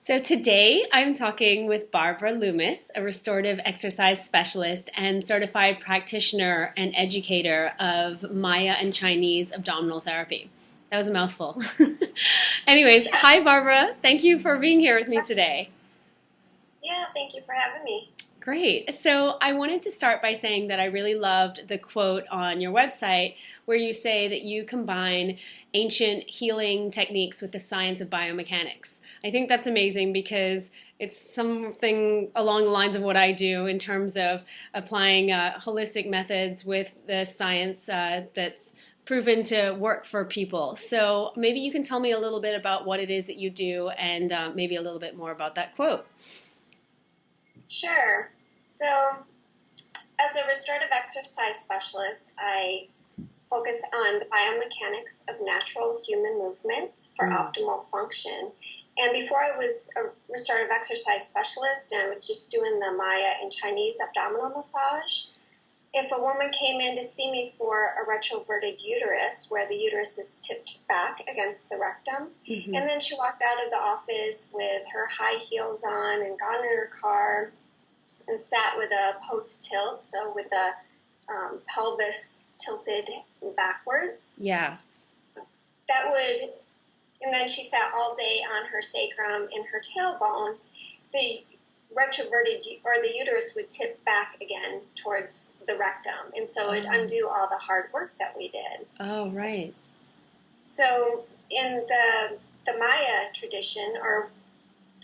So today I'm talking with Barbara Loomis, a restorative exercise specialist and certified practitioner and educator of Maya and Chinese abdominal therapy. That was a mouthful. Anyways, hi Barbara. Thank you for being here with me today. Yeah, thank you for having me. Great. So I wanted to start by saying that I really loved the quote on your website where you say that you combine ancient healing techniques with the science of biomechanics. I think that's amazing because it's something along the lines of what I do in terms of applying holistic methods with the science that's proven to work for people. So maybe you can tell me a little bit about what it is that you do and maybe a little bit more about that quote. Sure. So, as a restorative exercise specialist, I focus on the biomechanics of natural human movement for optimal function. And before I was a restorative exercise specialist and I was just doing the Maya and Chinese abdominal massage, if a woman came in to see me for a retroverted uterus, where the uterus is tipped back against the rectum, and then she walked out of the office with her high heels on and got in her car and sat with a post-tilt, so with a pelvis tilted backwards. Yeah. That would, and then she sat all day on her sacrum and her tailbone. The retroverted, or the uterus would tip back again towards the rectum, and so it'd undo all the hard work that we did. Oh, right. So in the Maya tradition, or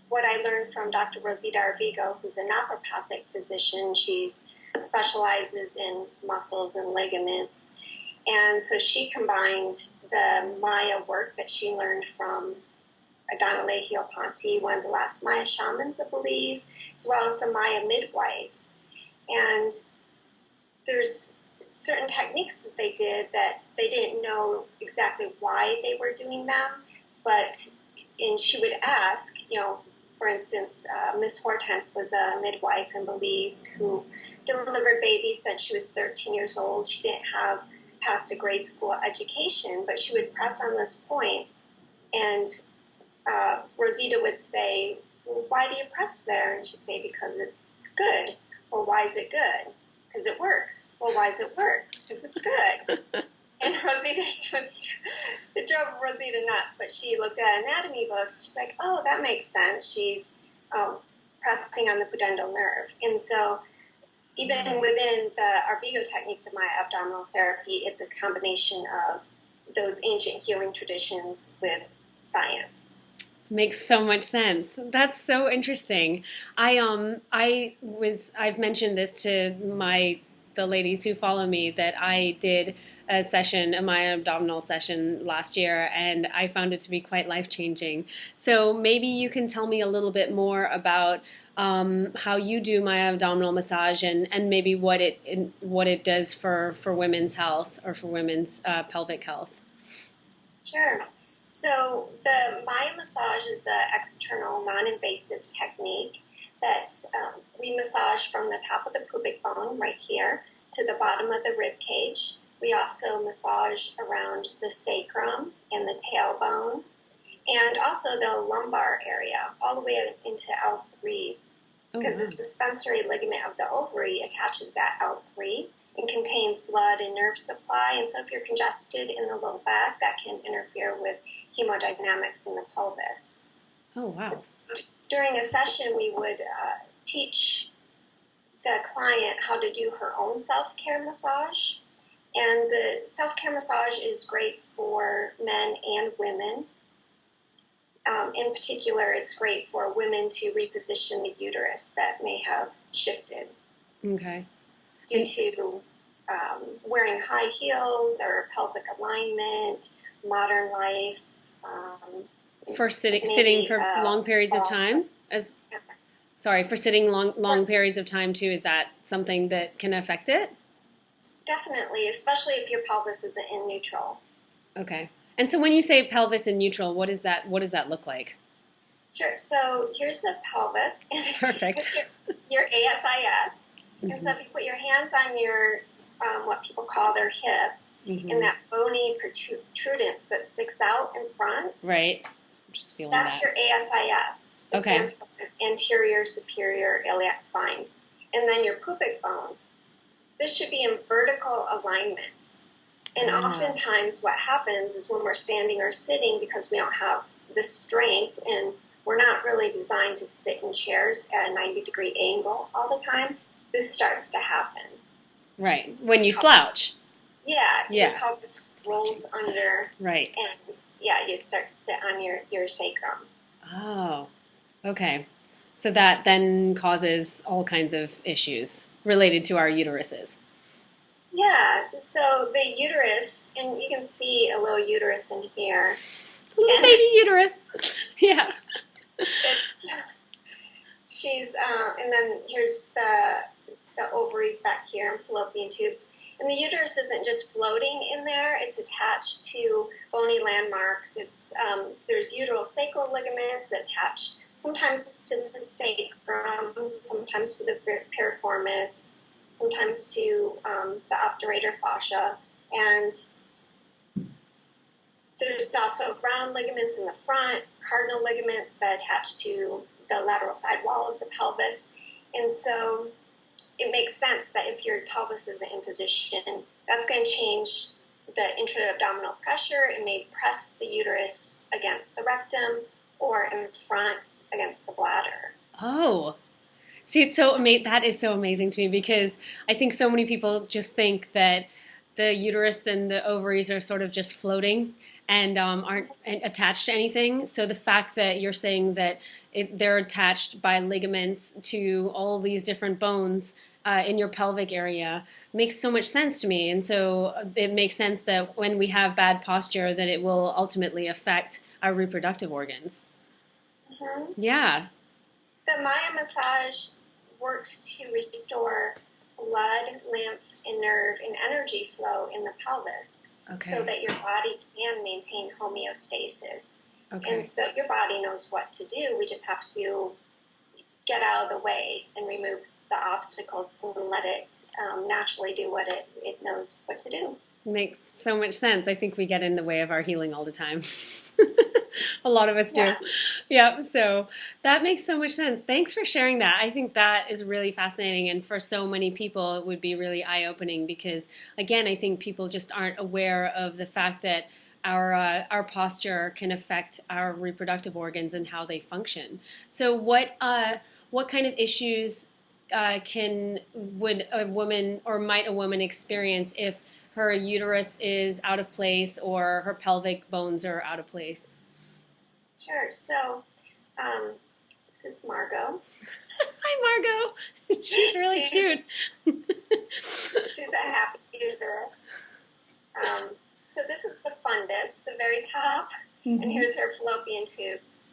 what I learned from Dr. Rosita Arvigo, who's a naturopathic physician, she specializes in muscles and ligaments, and so she combined the Maya work that she learned from Adana Ponte, one of the last Maya shamans of Belize, as well as some Maya midwives. And there's certain techniques that they did that they didn't know exactly why they were doing them, and she would ask, for instance, Miss Hortense was a midwife in Belize who delivered babies since she was 13 years old. She didn't have past a grade school education, but she would press on this point, and Rosita would say, well, why do you press there? And she'd say, because it's good. Well, why is it good? Because it works. Well, why does it work? Because it's good. And Rosita it drove Rosita nuts, but she looked at an anatomy book. She's like, oh, that makes sense. She's pressing on the pudendal nerve. And so even within the Arvigo techniques of my abdominal therapy, it's a combination of those ancient healing traditions with science. Makes so much sense. That's so interesting. I've mentioned this to the ladies who follow me that I did a Maya abdominal session last year, and I found it to be quite life-changing. So maybe you can tell me a little bit more about how you do Maya abdominal massage and maybe what it does for women's health or for women's pelvic health. Sure. So the Maya massage is an external, non-invasive technique that we massage from the top of the pubic bone right here to the bottom of the rib cage. We also massage around the sacrum and the tailbone, and also the lumbar area, all the way into L3, because the suspensory ligament of the ovary attaches at L3 and contains blood and nerve supply. And so if you're congested in the low back, that can interfere with hemodynamics in the pelvis. Oh, wow. During a session, we would teach the client how to do her own self-care massage. And the self-care massage is great for men and women. In particular, it's great for women to reposition the uterus that may have shifted. Okay. Due to wearing high heels or pelvic alignment, modern life. For sitting for long periods of time? For sitting long periods of time too, is that something that can affect it? Definitely, especially if your pelvis isn't in neutral. Okay. And so when you say pelvis in neutral, what does that look like? Sure. So here's the pelvis. Perfect. Your ASIS. And so if you put your hands on your, what people call their hips, and that bony protuberance that sticks out in front. Right. just feeling That's that. your ASIS. It Okay. stands for anterior superior iliac spine. And then your pubic bone. This should be in vertical alignment. And oftentimes what happens is when we're standing or sitting, because we don't have the strength and we're not really designed to sit in chairs at a 90-degree angle all the time, this starts to happen. Right. When you slouch. Yeah. Yeah. Your pelvis rolls under. Right. And yeah, you start to sit on your sacrum. Oh, okay. So that then causes all kinds of issues related to our uteruses. Yeah, so the uterus, and you can see a little uterus in here. Little baby uterus. Yeah. And then here's the ovaries back here and fallopian tubes. And the uterus isn't just floating in there, it's attached to bony landmarks. There's uterosacral ligaments attached sometimes to the sacrum, sometimes to the piriformis, sometimes to the obturator fascia, and there's also ground ligaments in the front, cardinal ligaments that attach to the lateral side wall of the pelvis, and so it makes sense that if your pelvis isn't in position, that's going to change the intra-abdominal pressure. It may press the uterus against the rectum or in front against the bladder. Oh. See, that is so amazing to me because I think so many people just think that the uterus and the ovaries are sort of just floating and aren't attached to anything. So the fact that you're saying that they're attached by ligaments to all these different bones in your pelvic area makes so much sense to me. And so it makes sense that when we have bad posture, that it will ultimately affect our reproductive organs. Mm-hmm. Yeah. The Maya massage works to restore blood, lymph, and nerve and energy flow in the pelvis so that your body can maintain homeostasis. Okay. And so your body knows what to do. We just have to get out of the way and remove the obstacles and let it naturally do what it knows what to do. Makes so much sense. I think we get in the way of our healing all the time. A lot of us do. Yeah, so that makes so much sense. Thanks for sharing that. I think that is really fascinating, and for so many people it would be really eye-opening because, again, I think people just aren't aware of the fact that our posture can affect our reproductive organs and how they function. So what kind of issues would a woman or might a woman experience if her uterus is out of place or her pelvic bones are out of place? Sure. So, this is Margot. Hi, Margot. She's really cute. She's a happy uterus. So this is the fundus, the very top, and here's her fallopian tubes.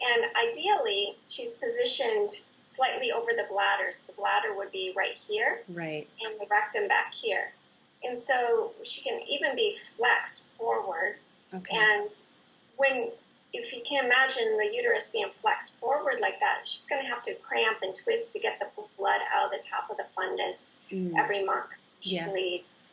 And ideally, she's positioned slightly over the bladder. So the bladder would be right here, right, and the rectum back here. And so she can even be flexed forward. Okay. And if you can imagine the uterus being flexed forward like that, she's going to have to cramp and twist to get the blood out of the top of the fundus every month she bleeds.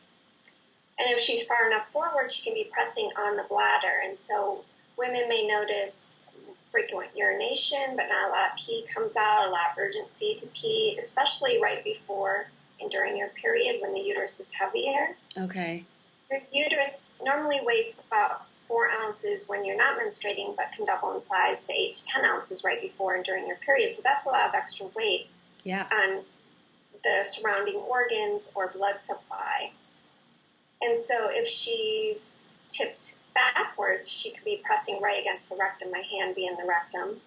And if she's far enough forward, she can be pressing on the bladder. And so women may notice frequent urination, but not a lot of pee comes out, a lot of urgency to pee, especially right before and during your period when the uterus is heavier. Okay. Your uterus normally weighs about 4 ounces when you're not menstruating, but can double in size to 8 to 10 ounces right before and during your period. So that's a lot of extra weight on the surrounding organs or blood supply. And so if she's tipped backwards, she could be pressing right against the rectum, my hand being the rectum.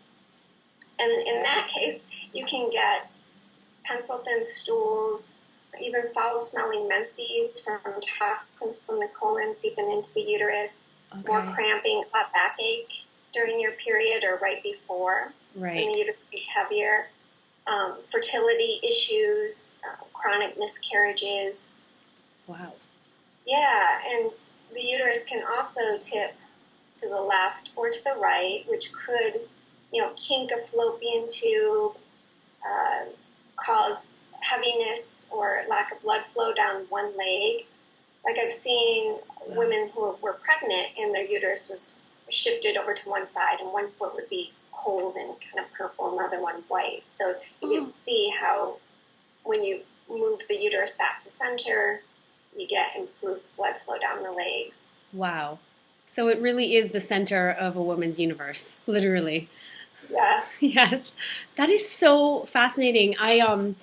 And in that case, you can get pencil-thin stools, even foul-smelling menses from toxins from the colon seeping into the uterus, more cramping, a backache during your period or right before when the uterus is heavier, fertility issues, chronic miscarriages. Wow. Yeah, and the uterus can also tip to the left or to the right, which could, kink a fallopian tube, cause heaviness or lack of blood flow down one leg. Like I've seen women who were pregnant and their uterus was shifted over to one side, and one foot would be cold and kind of purple, another one white. So you can see how when you move the uterus back to center, you get improved blood flow down the legs. Wow. So it really is the center of a woman's universe, literally. Yeah. Yes. That is so fascinating. I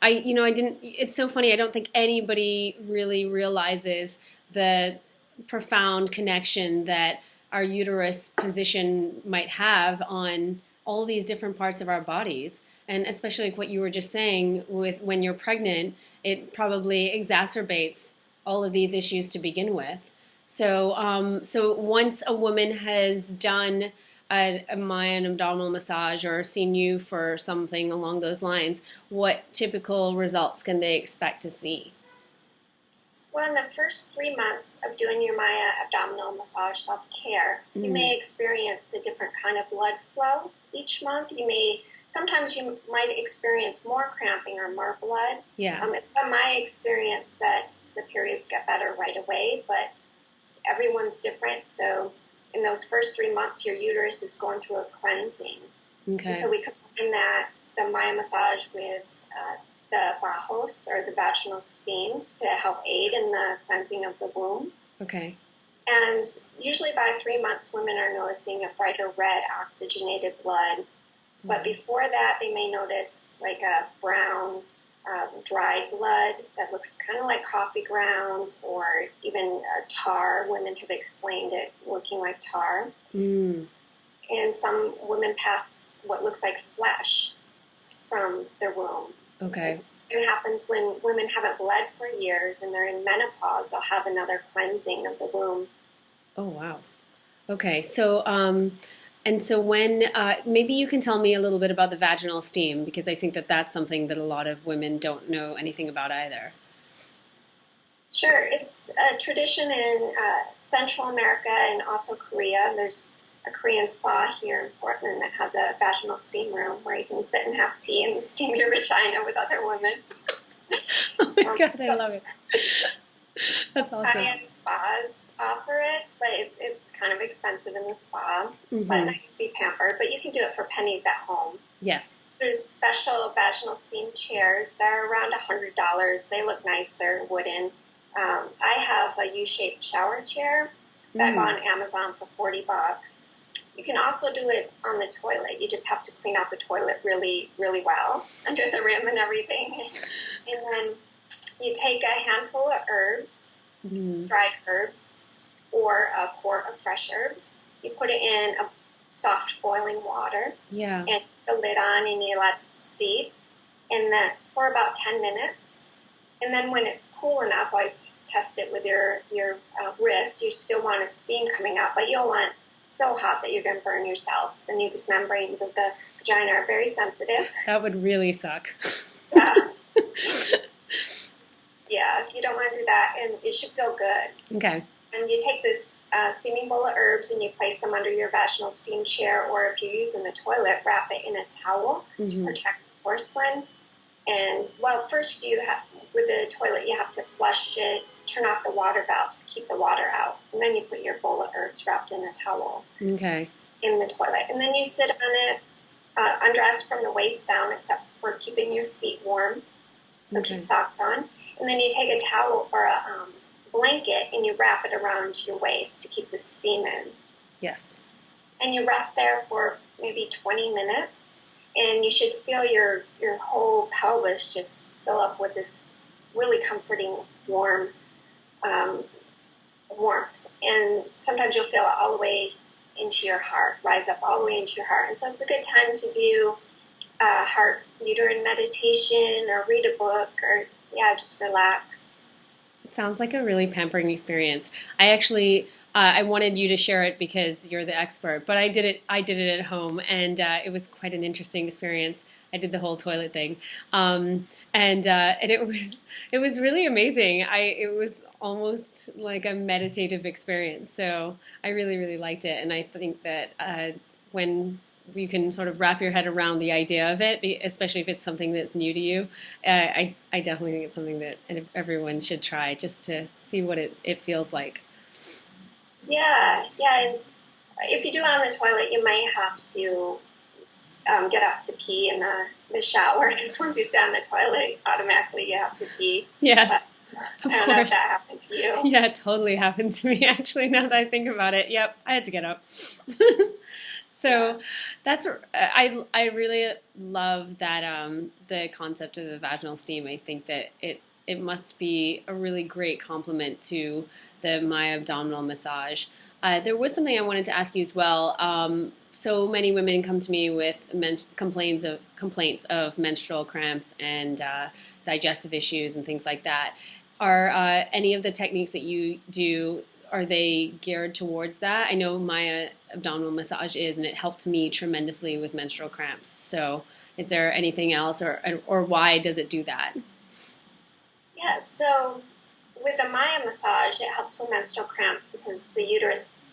didn't, it's so funny. I don't think anybody really realizes the profound connection that our uterus position might have on all these different parts of our bodies. And especially like what you were just saying with when you're pregnant, it probably exacerbates all of these issues to begin with. So once a woman has done a Maya and abdominal massage or seen you for something along those lines, what typical results can they expect to see? Well, in the first 3 months of doing your Maya abdominal massage self-care, you may experience a different kind of blood flow each month. Sometimes you might experience more cramping or more blood. Yeah. It's been my experience that the periods get better right away, but everyone's different. So in those first 3 months, your uterus is going through a cleansing. Okay. And so we combine the Maya massage with the bajos, or the vaginal steams, to help aid in the cleansing of the womb. Okay. And usually by 3 months, women are noticing a brighter red oxygenated blood. But before that, they may notice like a brown, dried blood that looks kind of like coffee grounds, or even tar. Women have explained it looking like tar. And some women pass what looks like flesh from their womb. Okay. It happens when women haven't bled for years and they're in menopause. They'll have another cleansing of the womb. Oh, wow. Okay. So, and so when, maybe you can tell me a little bit about the vaginal steam, because I think that that's something that a lot of women don't know anything about either. Sure. It's a tradition in Central America and also Korea. There's a Korean spa here in Portland that has a vaginal steam room where you can sit and have tea and steam your vagina with other women. Oh my God, I love it. That's awesome. High-end spas offer it, but it's kind of expensive in the spa, but nice to be pampered. But you can do it for pennies at home. Yes. There's special vaginal steam chairs. They're around $100. They look nice. They're wooden. I have a U-shaped shower chair that I bought on Amazon for $40. You can also do it on the toilet. You just have to clean out the toilet really, really well under the rim and everything. And then you take a handful of herbs, dried herbs, or a quart of fresh herbs. You put it in a soft boiling water. Yeah. And put the lid on, and you let it steep. And then for about 10 minutes. And then when it's cool enough, I test it with your wrist. You still want a steam coming out, but you don't want so hot that you're going to burn yourself. The mucous membranes of the vagina are very sensitive. That would really suck. Yeah. Yeah, you don't want to do that, and it should feel good. Okay. And you take this steaming bowl of herbs and you place them under your vaginal steam chair, or if you're using the toilet, wrap it in a towel to protect the porcelain. And, well, first with the toilet, you have to flush it, turn off the water valves, keep the water out. And then you put your bowl of herbs wrapped in a towel in the toilet. And then you sit on it, undressed from the waist down, except for keeping your feet warm. So keep socks on. And then you take a towel or a blanket and you wrap it around your waist to keep the steam in. Yes. And you rest there for maybe 20 minutes. And you should feel your whole pelvis just fill up with this really comforting, warm warmth. And sometimes you'll feel it all the way into your heart, rise up all the way into your heart. And so it's a good time to do heart uterine meditation or read a book or, just relax. It sounds like a really pampering experience. I actually... I wanted you to share it because you're the expert, but I did it at home, and it was quite an interesting experience. I did the whole toilet thing, and it was really amazing. It was almost like a meditative experience. So I really, really liked it, and I think that when you can sort of wrap your head around the idea of it, especially if it's something that's new to you, I definitely think it's something that everyone should try just to see what it feels like. Yeah, and if you do it on the toilet, you might have to get up to pee in the shower, because once you stand in the toilet, automatically you have to pee. Yes, I don't know if that happened to you. Yeah, it totally happened to me, actually, now that I think about it. Yep, I had to get up. So that's I really love that the concept of the vaginal steam. I think that it must be a really great complement to the Maya abdominal massage. There was something I wanted to ask you as well. So many women come to me with complaints of menstrual cramps and digestive issues and things like that. Are any of the techniques that you do, are they geared towards that? I know Maya abdominal massage is, and it helped me tremendously with menstrual cramps. So is there anything else, or why does it do that? Yeah, so with the Maya massage, it helps with menstrual cramps because the uterus,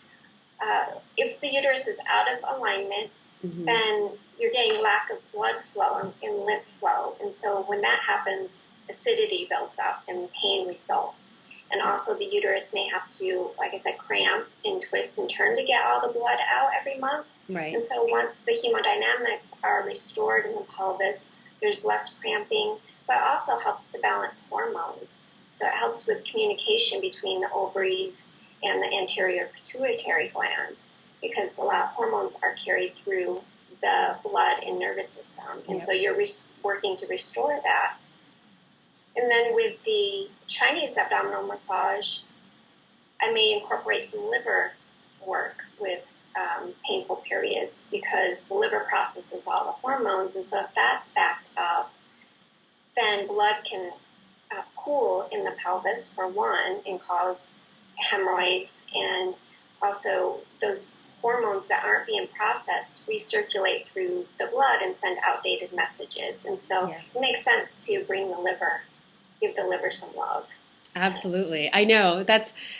if the uterus is out of alignment, then you're getting lack of blood flow and lymph flow. And so when that happens, acidity builds up and pain results. And also the uterus may have to, like I said, cramp and twist and turn to get all the blood out every month. Right. And so once the hemodynamics are restored in the pelvis, there's less cramping, but also helps to balance hormones. So it helps with communication between the ovaries and the anterior pituitary glands, because a lot of hormones are carried through the blood and nervous system. And so you're working to restore that. And then with the Chinese abdominal massage, I may incorporate some liver work with painful periods, because the liver processes all the hormones. And so if that's backed up, then blood can pool in the pelvis, for one, and cause hemorrhoids. And also those hormones that aren't being processed recirculate through the blood and send outdated messages. And so it makes sense to bring the liver, give the liver some love. Absolutely. I know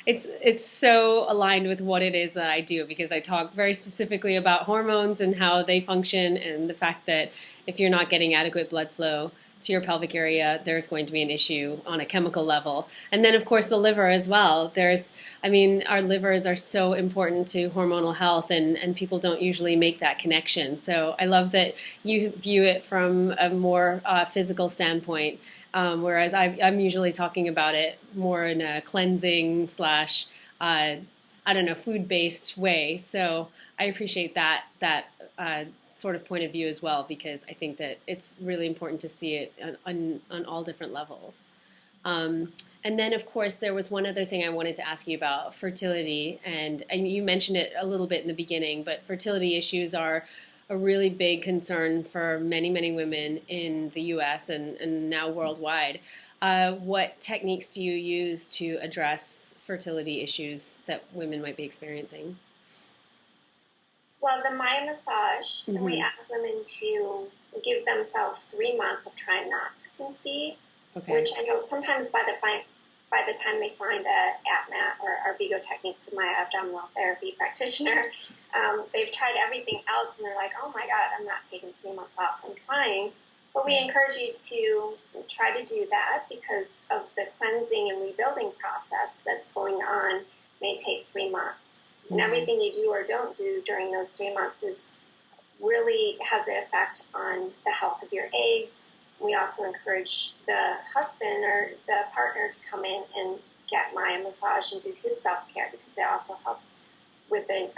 it's so aligned with what it is that I do, because I talk very specifically about hormones and how they function, and the fact that if you're not getting adequate blood flow to your pelvic area, there's going to be an issue on a chemical level. And then of course the liver as well. Our livers are so important to hormonal health, and people don't usually make that connection. So I love that you view it from a more physical standpoint. Whereas I'm usually talking about it more in a cleansing / food-based way. So I appreciate that sort of point of view as well, because I think that it's really important to see it on all different levels. And then, of course, there was one other thing I wanted to ask you about, fertility. And you mentioned it a little bit in the beginning, but fertility issues are a really big concern for many, many women in the U.S. and now worldwide. What techniques do you use to address fertility issues that women might be experiencing? Well, the Maya massage, we ask women to give themselves 3 months of trying not to conceive, which I know sometimes by the time they find a APMAT or Arvigo Techniques of Maya abdominal therapy practitioner, they've tried everything else and they're like, oh my God, I'm not taking 3 months off from trying. But we encourage you to try to do that, because of the cleansing and rebuilding process that's going on may take 3 months. And everything you do or don't do during those 3 months really has an effect on the health of your eggs. We also encourage the husband or the partner to come in and get Maya massage and do his self-care, because it also helps with the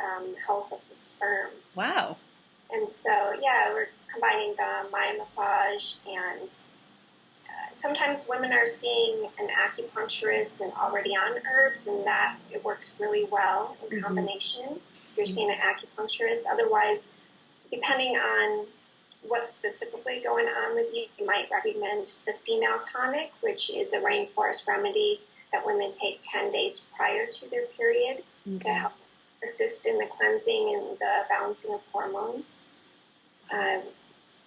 health of the sperm. Wow. And so, we're combining the Maya massage, and sometimes women are seeing an acupuncturist and already on herbs, and that it works really well in combination. You're seeing an acupuncturist. Otherwise, depending on what's specifically going on with you, you might recommend the female tonic, which is a rainforest remedy that women take 10 days prior to their period to help assist in the cleansing and the balancing of hormones.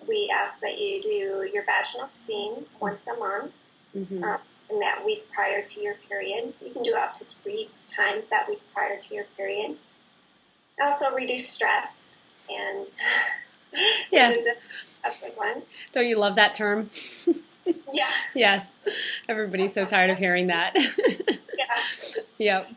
We ask that you do your vaginal steam once a month, in that week prior to your period. You can do it up to 3 times that week prior to your period. Also reduce stress, and which is a big one. Don't you love that term? Yeah. Yes. Everybody's so tired of hearing that. Yeah. Yep.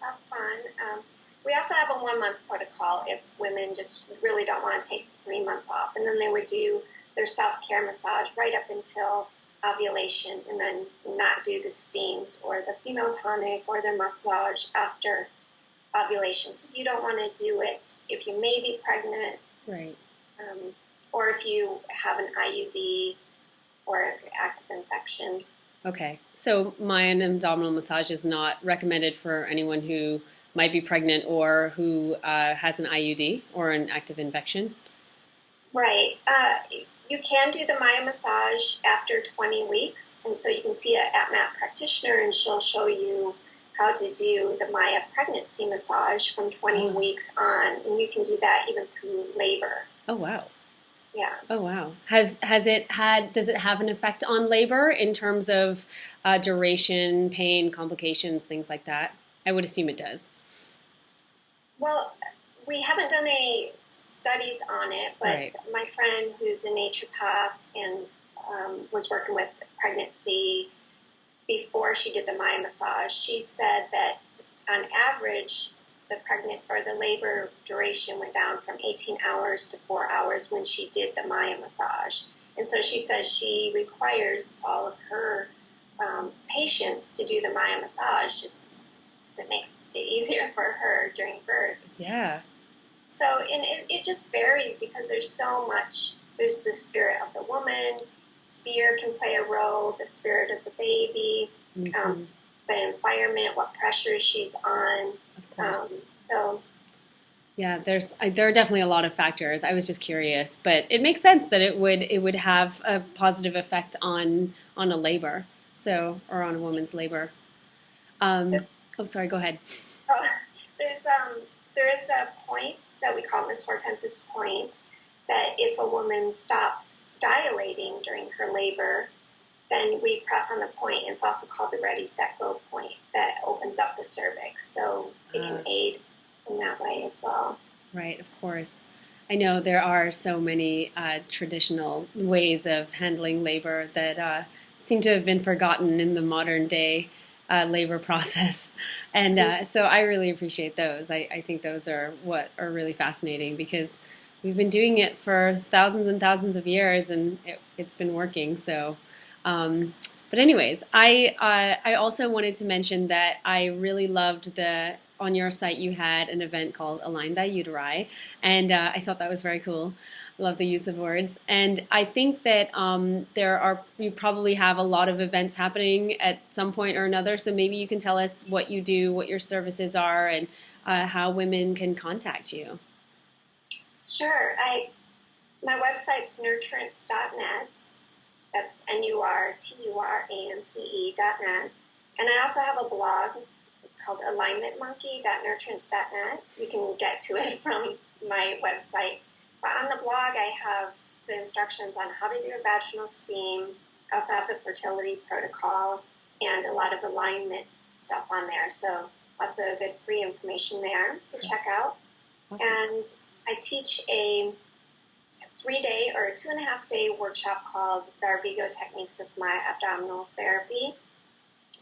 Have fun. we also have a 1-month protocol if women just really don't want to take 3 months off. And then they would do their self-care massage right up until ovulation, and then not do the steams or the female tonic or their massage after ovulation, because you don't want to do it if you may be pregnant, Right. Or if you have an IUD or active infection. Okay. So Maya and abdominal massage is not recommended for anyone who might be pregnant or who has an IUD or an active infection? Right. You can do the Maya massage after 20 weeks, and so you can see an APMAT practitioner, and she'll show you how to do the Maya pregnancy massage from 20 weeks on, and you can do that even through labor. Oh, wow. Yeah. Oh, wow. Does it have an effect on labor in terms of duration, pain, complications, things like that? I would assume it does. Well, we haven't done any studies on it, but Right. my friend who's a naturopath and was working with pregnancy before she did the Maya massage, she said that on average, the labor duration went down from 18 hours to 4 hours when she did the Maya massage. And so she says she requires all of her patients to do the Maya massage just because it makes it easier for her during birth. Yeah. So, and it just varies because there's the spirit of the woman, fear can play a role, the spirit of the baby, Mm-hmm. The environment, what pressure she's on. Of course. So, Yeah, there are definitely a lot of factors. I was just curious, but it makes sense that it would have a positive effect on a labor, or on a woman's labor. Oh, sorry. Go ahead. there is a point that we call Miss Hortense's point, that if a woman stops dilating during her labor, then we press on the point, and it's also called the ready, set, go point that opens up the cervix. So it can aid in that way as well. Right, of course. I know there are so many traditional ways of handling labor that seem to have been forgotten in the modern day labor process. And so I really appreciate those. I think those are what are really fascinating, because we've been doing it for thousands and thousands of years, and it's been working. So, but anyways, I also wanted to mention that I really loved on your site you had an event called Align Thy Uteri, and I thought that was very cool. I love the use of words, and I think that you probably have a lot of events happening at some point or another. So maybe you can tell us what you do, what your services are, and how women can contact you. Sure. My website's nurturance.net. That's NURTURANCE.net. And I also have a blog. It's called alignmentmonkey.nurturance.net. You can get to it from my website. But on the blog, I have the instructions on how to do a vaginal steam. I also have the fertility protocol and a lot of alignment stuff on there. So lots of good free information there to check out. Awesome. And I teach a 3-day or a 2.5-day workshop called the Arvigo Techniques of My Abdominal Therapy.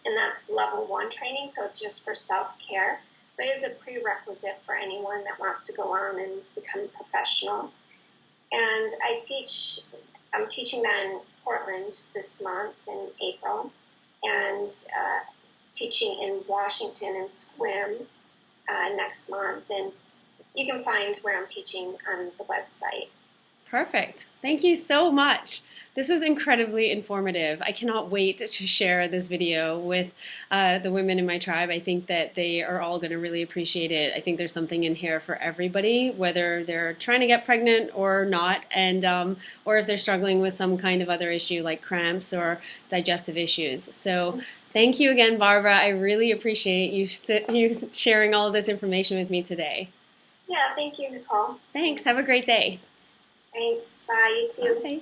And that's level 1 training, so it's just for self-care. But it is a prerequisite for anyone that wants to go on and become a professional. And I'm teaching that in Portland this month in April, and teaching in Washington and Sequim next month. And you can find where I'm teaching on the website. Perfect. Thank you so much. This was incredibly informative. I cannot wait to share this video with the women in my tribe. I think that they are all going to really appreciate it. I think there's something in here for everybody, whether they're trying to get pregnant or not, and or if they're struggling with some kind of other issue like cramps or digestive issues. So thank you again, Barbara. I really appreciate you sharing all of this information with me today. Yeah, thank you, Nicole. Thanks. Have a great day. Thanks. Bye. You too. Bye.